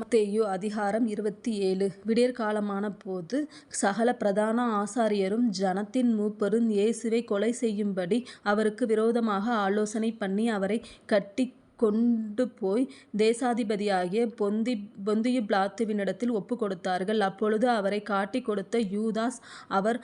மத்தேயு அதிகாரம் 27. விடியற்காலமான போது சகல பிரதான ஆசாரியரும் ஜனத்தின் மூப்பரும் இயேசுவை கொலை செய்யும்படி அவருக்கு விரோதமாக ஆலோசனை பண்ணி அவரைக் கட்டிக் கொண்டு போய் தேசாதிபதியாகிய பொந்தியு பிலாத்துவினிடத்தில் ஒப்புக்கொடுத்தார்கள். அப்பொழுது அவரைக் காட்டிக் கொடுத்த யூதாஸ் அவர்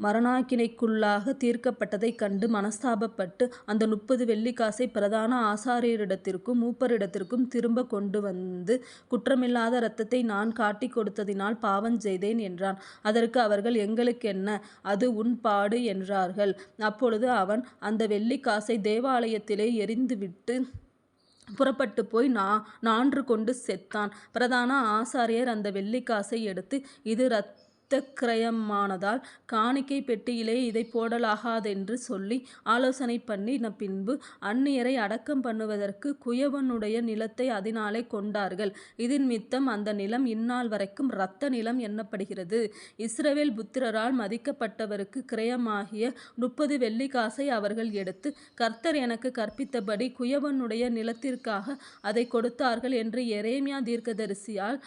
மரணாக்கினைக்குள்ளாக தீர்க்கப்பட்டதைக் கண்டு மனஸ்தாபப்பட்டு அந்த 30 வெள்ளிக்காசை பிரதான ஆசாரியரிடத்திற்கும் மூப்பரிடத்திற்கும் திரும்ப கொண்டு வந்து, குற்றமில்லாத இரத்தத்தை நான் காட்டிக் கொடுத்ததினால் பாவஞ்செய்தேன் என்றான். அதற்கு அவர்கள், எங்களுக்கென்ன, அது உன் பாடு என்றார்கள். அப்பொழுது அவன் அந்த வெள்ளிக்காசை தேவாலயத்திலே எறிந்துவிட்டு புறப்பட்டுப் போய் நான்று கொண்டு செத்தான். பிரதான ஆசாரியர் அந்த வெள்ளிக்காசை எடுத்து, இது இரத்தக்கிரயமானதால் காணிக்கை பெட்டியிலே இதைப் போடலாகாதென்று சொல்லி ஆலோசனை பண்ணின பின்பு அந்நியரை அடக்கம் பண்ணுவதற்கு குயவனுடைய நிலத்தை அதினாலே கொண்டார்கள். இதினிமித்தம் அந்த நிலம் இந்நாள் வரைக்கும் இரத்த நிலம் எண்ணப்படுகிறது. இஸ்ரவேல் புத்திரரால் மதிக்கப்பட்டவருக்கு கிரயமாகிய 30 வெள்ளிக்காசை அவர்கள் எடுத்து, கர்த்தர் எனக்கு கற்பித்தபடி குயவனுடைய நிலத்திற்காக அதை கொடுத்தார்கள் என்று எரேமியா தீர்க்கதரிசியால்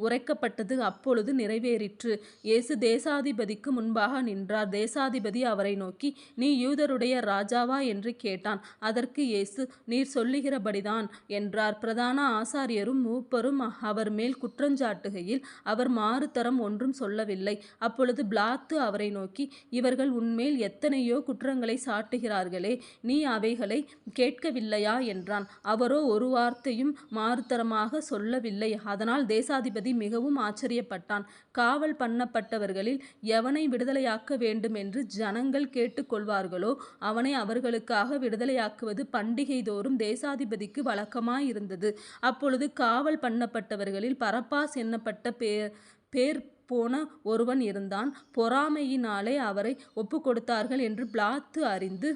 உரைக்கப்பட்டது அப்பொழுது நிறைவேறிற்று. இயேசு தேசாதிபதிக்கு முன்பாக நின்றார். தேசாதிபதி அவரை நோக்கி, நீ யூதருடைய ராஜாவா என்று கேட்டான். அதற்கு இயேசு, நீர் சொல்லுகிறபடிதான் என்றார். பிரதான ஆசாரியரும் மூப்பரும் அவர் மேல் குற்றஞ்சாட்டுகையில் அவர் மாறுதரம் ஒன்றும் சொல்லவில்லை. அப்பொழுது பிலாத்து அவரை நோக்கி, இவர்கள் உன்மேல் எத்தனையோ குற்றங்களை சாட்டுகிறார்களே, நீ அவைகளை கேட்கவில்லையா என்றான். அவரோ ஒரு வார்த்தையும் மாறுதரமாக சொல்லவில்லை. அதனால் தேசாதிபதி மிகவும் ஆச்சரியப்பட்டான். காவல் பண்ணப்பட்டவர்களில் எவனை விடுதலையாக்க வேண்டுமென்று ஜனங்கள் கேட்டுக்கொள்வார்களோ அவனை அவர்களுக்காக விடுதலையாக்குவது பண்டிகை தோறும் தேசாதிபதிக்கு வழக்கமாயிருந்தது. அப்பொழுது காவல் பண்ணப்பட்டவர்களில் பரபாஸ் என்னப்பட்ட பேர் போன ஒருவன் இருந்தான். பொறாமையினாலே அவரை ஒப்புக்கொடுத்தார்கள் என்று பிலாத்து அறிந்து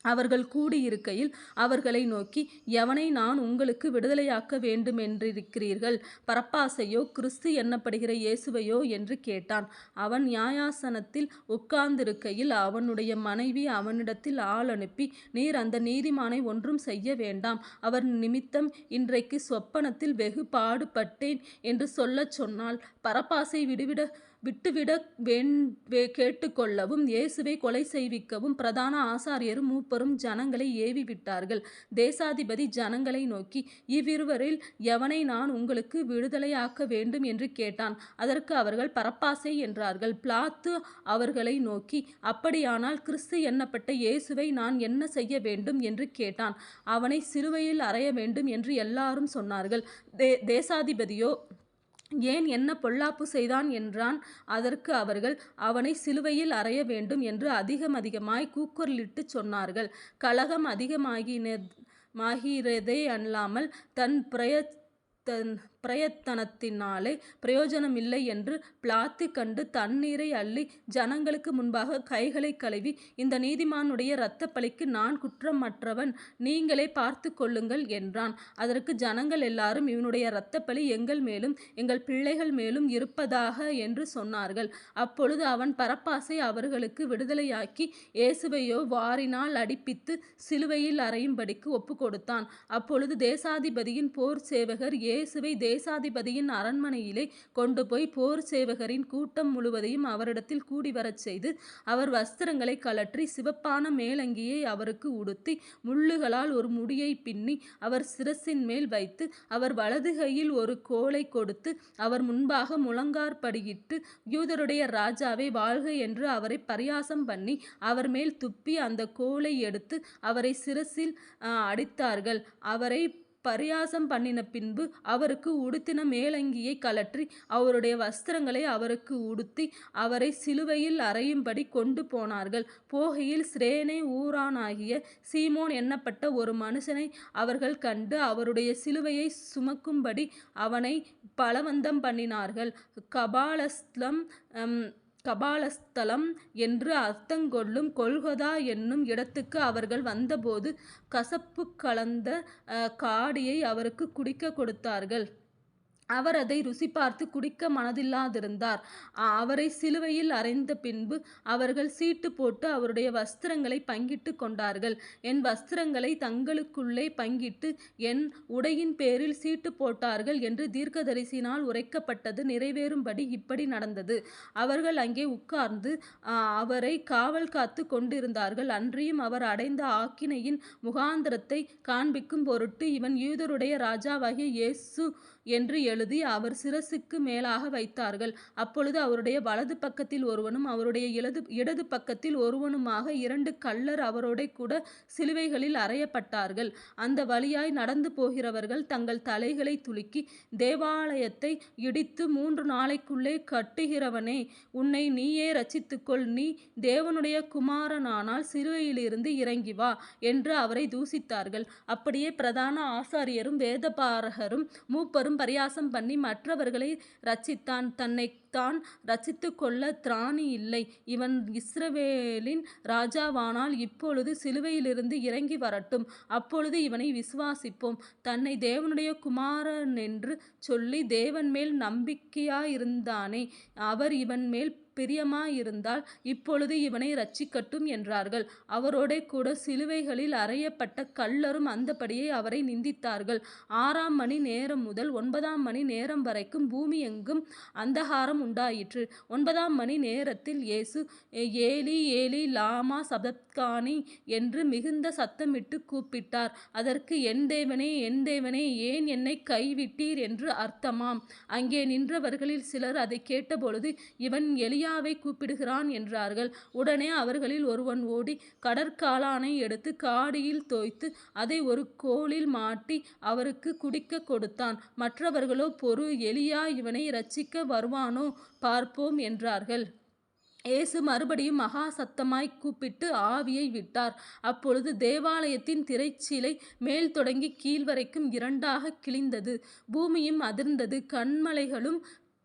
அவர்கள் கூடியிருக்கையில் அவர்களை நோக்கி, எவனை நான் உங்களுக்கு விடுதலையாக்க வேண்டுமென்றிருக்கிறீர்கள், பரபாசையோ கிறிஸ்து என்னப்படுகிற இயேசுவையோ என்று கேட்டான். அவன் நியாயாசனத்தில் உட்கார்ந்திருக்கையில் அவனுடைய மனைவி அவனிடத்தில் ஆள் அனுப்பி, நீர் அந்த நீதிமானை ஒன்றும் செய்ய வேண்டாம், அவர் நிமித்தம் இன்றைக்கு சொப்பனத்தில் வெகு பாடுபட்டேன் என்று சொல்லச் சொன்னாள். பரபாசை விட்டுவிட கேட்டுக்கொள்ளவும் இயேசுவை கொலை செய்விக்கவும் பிரதான ஆசாரியரும் மூப்பரும் ஜனங்களை ஏவி விட்டார்கள். தேசாதிபதி ஜனங்களை நோக்கி, இவ்விருவரில் எவனை நான் உங்களுக்கு விடுதலையாக்க வேண்டும் என்று கேட்டான். அதற்கு அவர்கள் பரபாசை என்றார்கள். பிலாத்து அவர்களை நோக்கி, அப்படியானால் கிறிஸ்து என்னப்பட்ட இயேசுவை நான் என்ன செய்ய வேண்டும் என்று கேட்டான். அவனை சிலுவையில் அறைய வேண்டும் என்று எல்லாரும் சொன்னார்கள். தேசாதிபதியோ, ஏன் என்ன பொல்லாப்பு செய்தான் என்றான். அதற்கு அவர்கள், அவனை சிலுவையில் அறைய வேண்டும் என்று அதிகமாய் கூக்குரலிட்டுச் சொன்னார்கள். கலகம் அதிகமாகிறதே அல்லாமல் தன் பிரயத்தனத்தினாலே பிரயோஜனமில்லை என்று பிலாத்து கண்டு தண்ணீரை அள்ளி ஜனங்களுக்கு முன்பாக கைகளை கழுவி, இந்த நீதிமானுடைய இரத்தப்பழிக்கு நான் குற்றமற்றவன், நீங்களே பார்த்து கொள்ளுங்கள் என்றான். அதற்கு ஜனங்கள் எல்லாரும், இவனுடைய இரத்தப்பழி எங்கள் மேலும் எங்கள் பிள்ளைகள் மேலும் இருப்பதாக என்று சொன்னார்கள். அப்பொழுது அவன் பரபாசை அவர்களுக்கு விடுதலையாக்கி இயேசுவையோ வாரினால் அடிப்பித்து சிலுவையில் அறையும்படிக்கு ஒப்புக்கொடுத்தான். அப்பொழுது தேசாதிபதியின் போர் சேவகர் இயேசுவை தேசாதிபதியின் அரண்மனையிலே கொண்டு போய் போர் சேவகரின் கூட்டம் முழுவதையும் அவரிடத்தில் கூடிவரச் செய்து, அவர் வஸ்திரங்களை கழற்றி சிவப்பான மேலங்கியை அவருக்கு உடுத்தி, முள்ளுகளால் ஒரு முடியை பின்னி அவர் சிரசின் மேல் வைத்து, அவர் வலது கையில் ஒரு கோலை கொடுத்து, அவர் முன்பாக முழங்காற்படியிட்டு, யூதருடைய ராஜாவே வாழ்க என்று அவரை பரியாசம் பண்ணி அவர் மேல் துப்பி அந்த கோலை எடுத்து அவரை சிரசில் அடித்தார்கள். அவரை பரியாசம் பண்ணின பின்பு அவருக்கு உடுத்தின மேலங்கியை கழற்றி அவருடைய வஸ்திரங்களை அவருக்கு உடுத்தி அவரை சிலுவையில் அறையும்படி கொண்டு போனார்கள். போகையில் சிரேனே ஊரானாகிய சீமோன் என்னப்பட்ட ஒரு மனுஷனை அவர்கள் கண்டு அவருடைய சிலுவையை சுமக்கும்படி அவனை பலவந்தம் பண்ணினார்கள். கபாலஸ்தலம் என்று அர்த்தங்கொள்ளும் கொல்கொதா என்னும் இடத்துக்கு அவர்கள் வந்தபோது கசப்பு கலந்த காடியை அவருக்கு குடிக்க கொடுத்தார்கள். அவர் அதை ருசி பார்த்து குடிக்க மனதில்லாதிருந்தார். அவரை சிலுவையில் அறைந்த பின்பு அவர்கள் சீட்டு போட்டு அவருடைய வஸ்திரங்களை பங்கிட்டு கொண்டார்கள். என் வஸ்திரங்களை தங்களுக்குள்ளே பங்கிட்டு என் உடையின் பேரில் சீட்டு போட்டார்கள் என்று தீர்க்கதரிசியினால் உரைக்கப்பட்டது நிறைவேறும்படி இப்படி நடந்தது. அவர்கள் அங்கே உட்கார்ந்து அவரை காவல் காத்து கொண்டிருந்தார்கள். அன்றியும் அவர் அடைந்த ஆக்கினையின் முகாந்திரத்தை காண்பிக்கும் பொருட்டு, இவன் யூதருடைய ராஜாவாகிய இயேசு என்று எழுதி அவர் சிரசுக்கு மேலாக வைத்தார்கள். அப்பொழுது அவருடைய வலது பக்கத்தில் ஒருவனும் அவருடைய இடது பக்கத்தில் ஒருவனுமாக 2 கள்ளர் அவரோட கூட சிலுவைகளில் அறையப்பட்டார்கள். அந்த வழியாய் நடந்து போகிறவர்கள் தங்கள் தலைகளை துலுக்கி, தேவாலயத்தை இடித்து 3 நாளைக்குள்ளே கட்டுகிறவனே, உன்னை நீயே இரட்சித்துக்கொள், நீ தேவனுடைய குமாரனானால் சிலுவையிலிருந்து இறங்கி வா என்று அவரை தூசித்தார்கள். அப்படியே பிரதான ஆசாரியரும் வேதபாரகரும் மூப்பரும் பரியாசம் பண்ணி, மற்றவர்களை இரட்சித்தான், தன்னைத்தான் இரட்சித்துக் கொள்ள திராணி இல்லை. இவன் இஸ்ரவேலின் ராஜாவானால் இப்பொழுது சிலுவையிலிருந்து இறங்கி வரட்டும், அப்பொழுது இவனை விசுவாசிப்போம். தன்னை தேவனுடைய குமாரனென்று சொல்லி தேவன் மேல் நம்பிக்கையாயிருந்தானே, அவர் இவன் மேல் பிரியமாயிருந்தால் இப்பொழுது இவனை இரட்சிக்கட்டும் என்றார்கள். அவரோடே கூட சிலுவைகளில் அறையப்பட்ட கள்ளரும் அந்தபடியே அவரை நிந்தித்தார்கள். 6ஆம் மணி நேரம் முதல் 9ஆம் மணி நேரம் வரைக்கும் பூமி எங்கும் அந்தகாரம் உண்டாயிற்று. 9ஆம் மணி நேரத்தில் இயேசு, ஏலி ஏலி லாமா சபத்கானி என்று மிகுந்த சத்தமிட்டு கூப்பிட்டார். அதற்கு, என் தேவனே என் தேவனே, ஏன் என்னை கைவிட்டீர் என்று அர்த்தமாம். அங்கே நின்றவர்களில் சிலர் அதை கேட்டபொழுது, இவன் எலியாவை கூப்பிடுகிறான் என்றார்கள். உடனே அவர்களில் ஒருவன் ஓடி கடற்காளானை எடுத்து காடியில் தோய்த்து அதை ஒரு கோலில் மாட்டி அவருக்கு குடிக்க கொடுத்தான். மற்றவர்களோ, பொறு, எலியா இவனை இரட்சிக்க வருவானோ பார்ப்போம் என்றார்கள். இயேசு மறுபடியும் மகா சத்தமாய் கூப்பிட்டு ஆவியை விட்டார். அப்பொழுது தேவாலயத்தின் திரைச்சீலை மேல் தொடங்கி கீழ்வரைக்கும் 2ஆக கிழிந்தது. பூமியும் அதிர்ந்தது, கன்மலைகளும்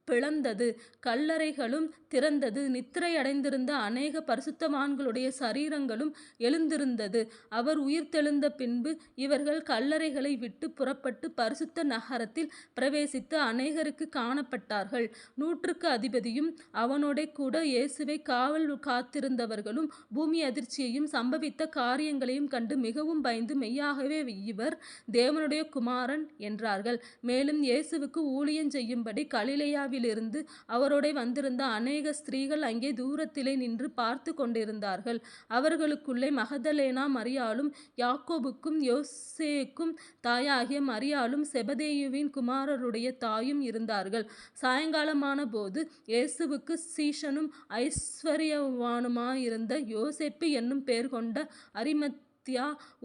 பிளந்தது, கல்லறைகளும் திறந்தது. நித்திரை அடைந்திருந்த அநேக பரிசுத்தவான்களுடைய சரீரங்களும் எழுந்திருந்தது. அவர் உயிர்த்தெழுந்த பின்பு இவர்கள் கல்லறைகளை விட்டு புறப்பட்டு பரிசுத்த நகரத்தில் பிரவேசித்து அநேகருக்கு காணப்பட்டார்கள். 100க்கு அதிபதியும் அவனோட கூட இயேசுவை காவல் காத்திருந்தவர்களும் பூமி அதிர்ச்சியையும் சம்பவித்த காரியங்களையும் கண்டு மிகவும் பயந்து, மெய்யாகவே இவர் தேவனுடைய குமாரன் என்றார்கள். மேலும் இயேசுவுக்கு ஊழியம் செய்யும்படி கலிலேயாவில் இருந்து அவரோட வந்திருந்த அநேக ஸ்திரீகள் அங்கே தூரத்திலே நின்று பார்த்து கொண்டிருந்தார்கள். அவர்களுக்குள்ளே மகதலேனா மரியாளும், யாக்கோபுக்கும் யோசேக்கும் தாயாகிய மரியாளும், செபதேயுவின் குமாரருடைய தாயும் இருந்தார்கள். சாயங்காலமான போது இயேசுவுக்கு சீஷனும் ஐஸ்வர்யவானுமாயிருந்த யோசேப்பு என்னும் பெயர் கொண்ட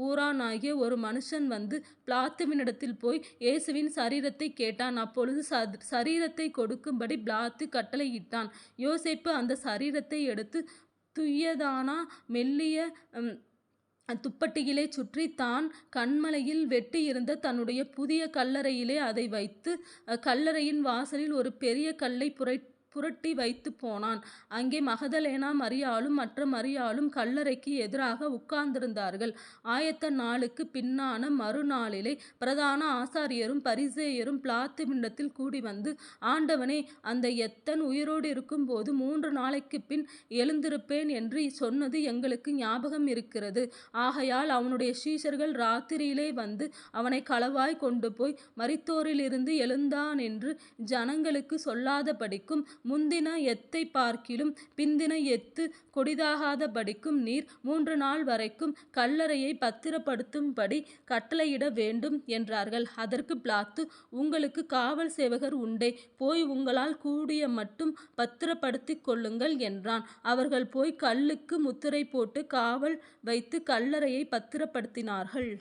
ஊரானாகிய ஒரு மனுஷன் வந்து பிலாத்துவினிடத்தில் போய் இயேசுவின் சரீரத்தை கேட்டான். அப்பொழுது சரீரத்தை கொடுக்கும்படி பிலாத்து கட்டளையிட்டான். யோசேப்பு அந்த சரீரத்தை எடுத்து துய்யதான மெல்லிய துப்பட்டியிலே சுற்றி தான் கன்மலையில் வெட்டி இருந்த தன்னுடைய புதிய கல்லறையிலே அதை வைத்து கல்லறையின் வாசலில் ஒரு பெரிய கல்லை புரட்டி வைத்து போனான். அங்கே மகதலேனா மரியாளும் மற்ற மரியாளும் கல்லறைக்கு எதிராக உட்கார்ந்திருந்தார்கள். ஆயத்த நாளுக்கு பின்னான மறுநாளிலே பிரதான ஆசாரியரும் பரிசேயரும் பிலாத்துவினிடத்தில் கூடி வந்து, ஆண்டவனே, அந்த எத்தன் உயிரோடு இருக்கும்போது 3 நாளைக்கு பின் எழுந்திருப்பேன் என்று சொன்னது எங்களுக்கு ஞாபகம் இருக்கிறது. ஆகையால் அவனுடைய சீஷர்கள் ராத்திரியிலே வந்து அவனை களவாய் கொண்டு போய் மரித்தோரிலிருந்து எழுந்தான் என்று ஜனங்களுக்கு சொல்லாதபடிக்கும், முந்தின எத்தை பார்க்கிலும் பிந்தின எத்து கொடிதாகாதபடிக்கும் நீர் 3 நாள் வரைக்கும் கல்லறையை பத்திரப்படுத்தும்படி கட்டளையிட வேண்டும் என்றார்கள். அதற்கு பிலாத்து, உங்களுக்கு காவல் சேவகர் உண்டே, போய் உங்களால் கூடிய மட்டும் பத்திரப்படுத்திக் கொள்ளுங்கள் என்றான். அவர்கள் போய் கல்லுக்கு முத்திரை போட்டு காவல் வைத்து கல்லறையை பத்திரப்படுத்தினார்கள்.